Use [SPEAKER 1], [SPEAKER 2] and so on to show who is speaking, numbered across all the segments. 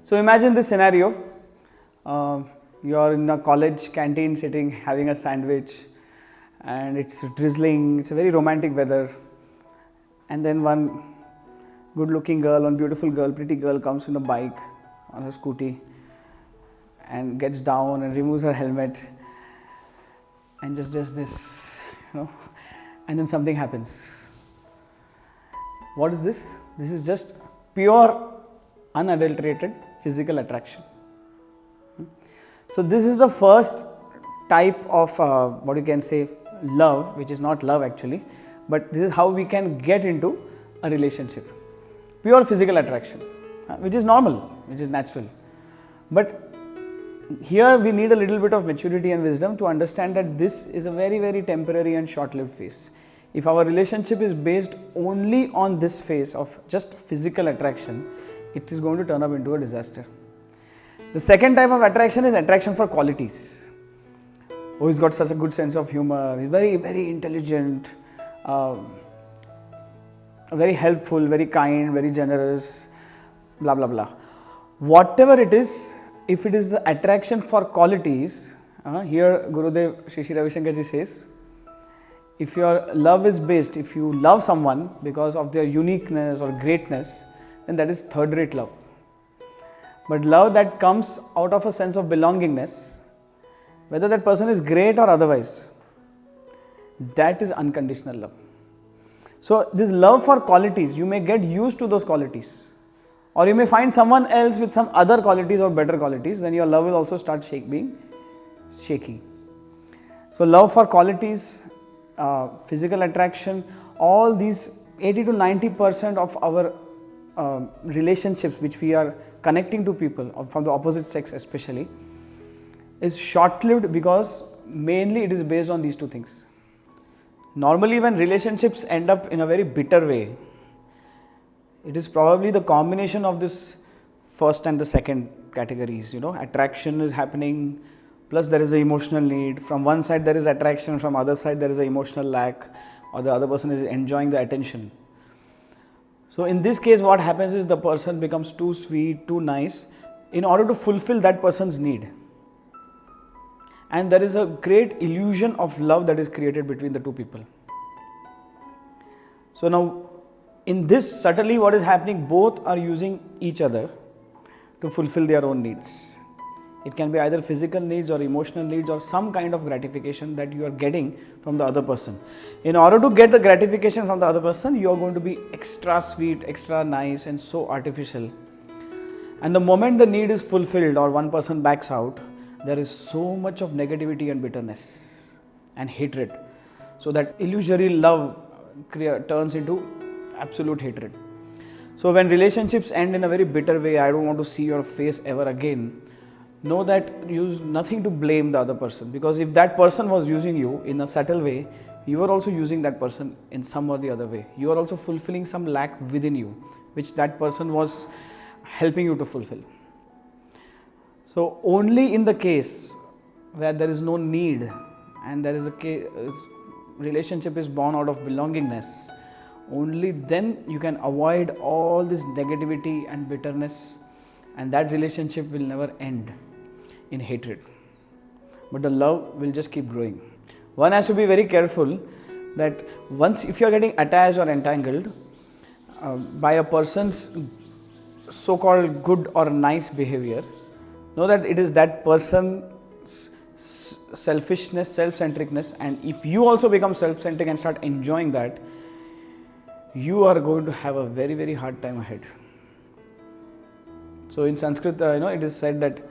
[SPEAKER 1] So imagine this scenario. You're in a college canteen sitting having a sandwich and it's drizzling, it's a very romantic weather, and then one good looking girl, one beautiful girl, pretty girl comes on a bike, on her scooty, and gets down and removes her helmet and just does this, and then something happens. What is this? This is just pure unadulterated physical attraction. So this is the first type of what you can say love, which is not love actually, but this is how we can get into a relationship. Pure physical attraction, which is normal, which is natural. But here we need a little bit of maturity and wisdom to understand that this is a very, very temporary and short-lived phase. If our relationship is based only on this phase of just physical attraction, it is going to turn up into a disaster. The second type of attraction is attraction for qualities. Oh, he's got such a good sense of humor, he's very, very intelligent, very helpful, very kind, very generous, blah, blah, blah. Whatever it is, if it is the attraction for qualities, here Gurudev Shri Shri Ravi Shankar ji says, if your love is based, if you love someone because of their uniqueness or greatness, then that is third-rate love. But love that comes out of a sense of belongingness, whether that person is great or otherwise, that is unconditional love. So this love for qualities, you may get used to those qualities, or you may find someone else with some other qualities or better qualities, then your love will also start being shaky. So love for qualities, physical attraction, all these 80 to 90% of our relationships which we are connecting to people from the opposite sex especially is short-lived because mainly it is based on these two things. Normally when relationships end up in a very bitter way, it is probably the combination of this first and the second categories. Attraction is happening, plus there is an emotional need. From one side there is attraction, from other side there is an emotional lack, or the other person is enjoying the attention. So in this case what happens is the person becomes too sweet, too nice in order to fulfill that person's need. And there is a great illusion of love that is created between the two people. So now in this, subtly what is happening, both are using each other to fulfill their own needs. It can be either physical needs or emotional needs or some kind of gratification that you are getting from the other person. In order to get the gratification from the other person, you are going to be extra sweet, extra nice and so artificial. And the moment the need is fulfilled or one person backs out, there is so much of negativity and bitterness and hatred. So that illusory love turns into absolute hatred. So when relationships end in a very bitter way, I don't want to see your face ever again, know that use nothing to blame the other person, because if that person was using you in a subtle way, you are also using that person in some or the other way. You are also fulfilling some lack within you, which that person was helping you to fulfill. So only in the case where there is no need and there is a relationship is born out of belongingness, only then you can avoid all this negativity and bitterness, and that relationship will never end in hatred, but the love will just keep growing. One has to be very careful that once if you are getting attached or entangled by a person's so-called good or nice behavior, know that it is that person's selfishness, self-centeredness, and if you also become self-centered and start enjoying that, you are going to have a very, very hard time ahead. So in Sanskrit, it is said that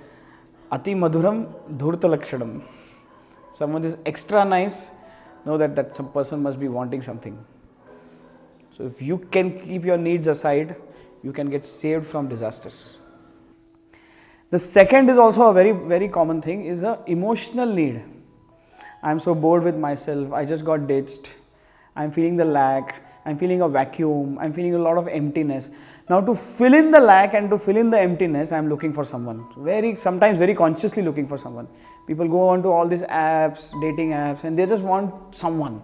[SPEAKER 1] Ati Madhuram Dhurta Lakshanam. Someone is extra nice, know that some person must be wanting something. So if you can keep your needs aside, you can get saved from disasters. The second is also a very, very common thing, is an emotional need. I am so bored with myself, I just got ditched, I am feeling the lack, I am feeling a vacuum, I am feeling a lot of emptiness. Now to fill in the lack and to fill in the emptiness, I am looking for someone. Sometimes very consciously looking for someone. People go on to all these apps, dating apps, and they just want someone.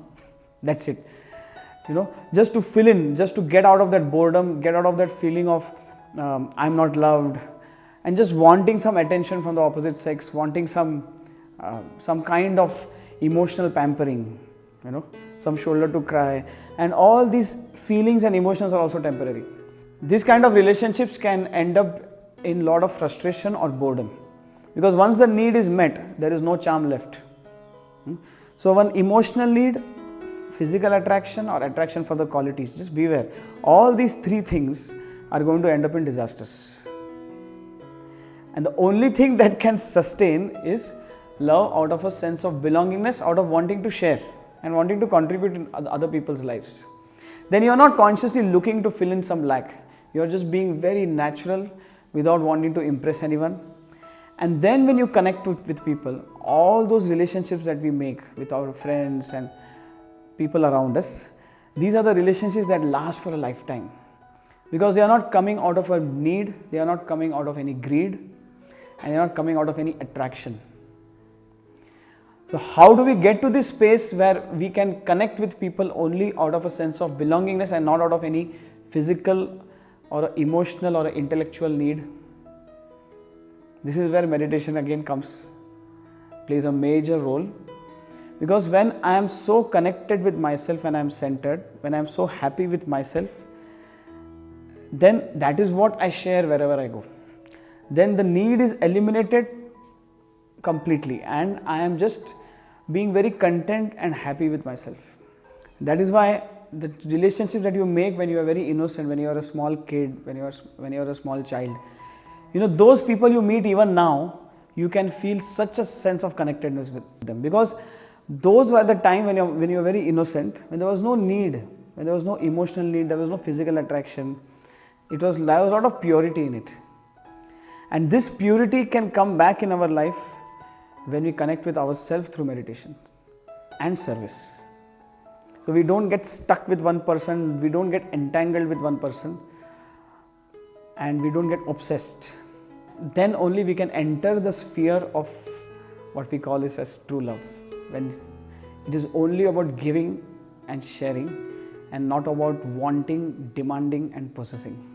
[SPEAKER 1] That's it. Just to fill in, just to get out of that boredom, get out of that feeling of I'm not loved, and just wanting some attention from the opposite sex, wanting some kind of emotional pampering, some shoulder to cry, and all these feelings and emotions are also temporary. These kind of relationships can end up in a lot of frustration or boredom, because once the need is met, there is no charm left. So one emotional need, physical attraction, or attraction for the qualities, just beware. All these three things are going to end up in disasters. And the only thing that can sustain is love out of a sense of belongingness, out of wanting to share and wanting to contribute in other people's lives. Then you are not consciously looking to fill in some lack. You are just being very natural without wanting to impress anyone. And then when you connect with people, all those relationships that we make with our friends and people around us, these are the relationships that last for a lifetime. Because they are not coming out of a need, they are not coming out of any greed, and they are not coming out of any attraction. So how do we get to this space where we can connect with people only out of a sense of belongingness and not out of any physical or emotional or intellectual need? This is where meditation again plays a major role. Because when I am so connected with myself and I am centered, when I am so happy with myself, then that is what I share wherever I go. Then the need is eliminated completely, and I am just being very content and happy with myself. That is why the relationships that you make when you are very innocent, when you are a small kid, when you are a small child, those people you meet even now, you can feel such a sense of connectedness with them, because those were the time when you were very innocent, when there was no need, when there was no emotional need, there was no physical attraction. There was a lot of purity in it. And this purity can come back in our life when we connect with ourselves through meditation and service. So we don't get stuck with one person, we don't get entangled with one person, and we don't get obsessed. Then only we can enter the sphere of what we call as true love, when it is only about giving and sharing and not about wanting, demanding and possessing.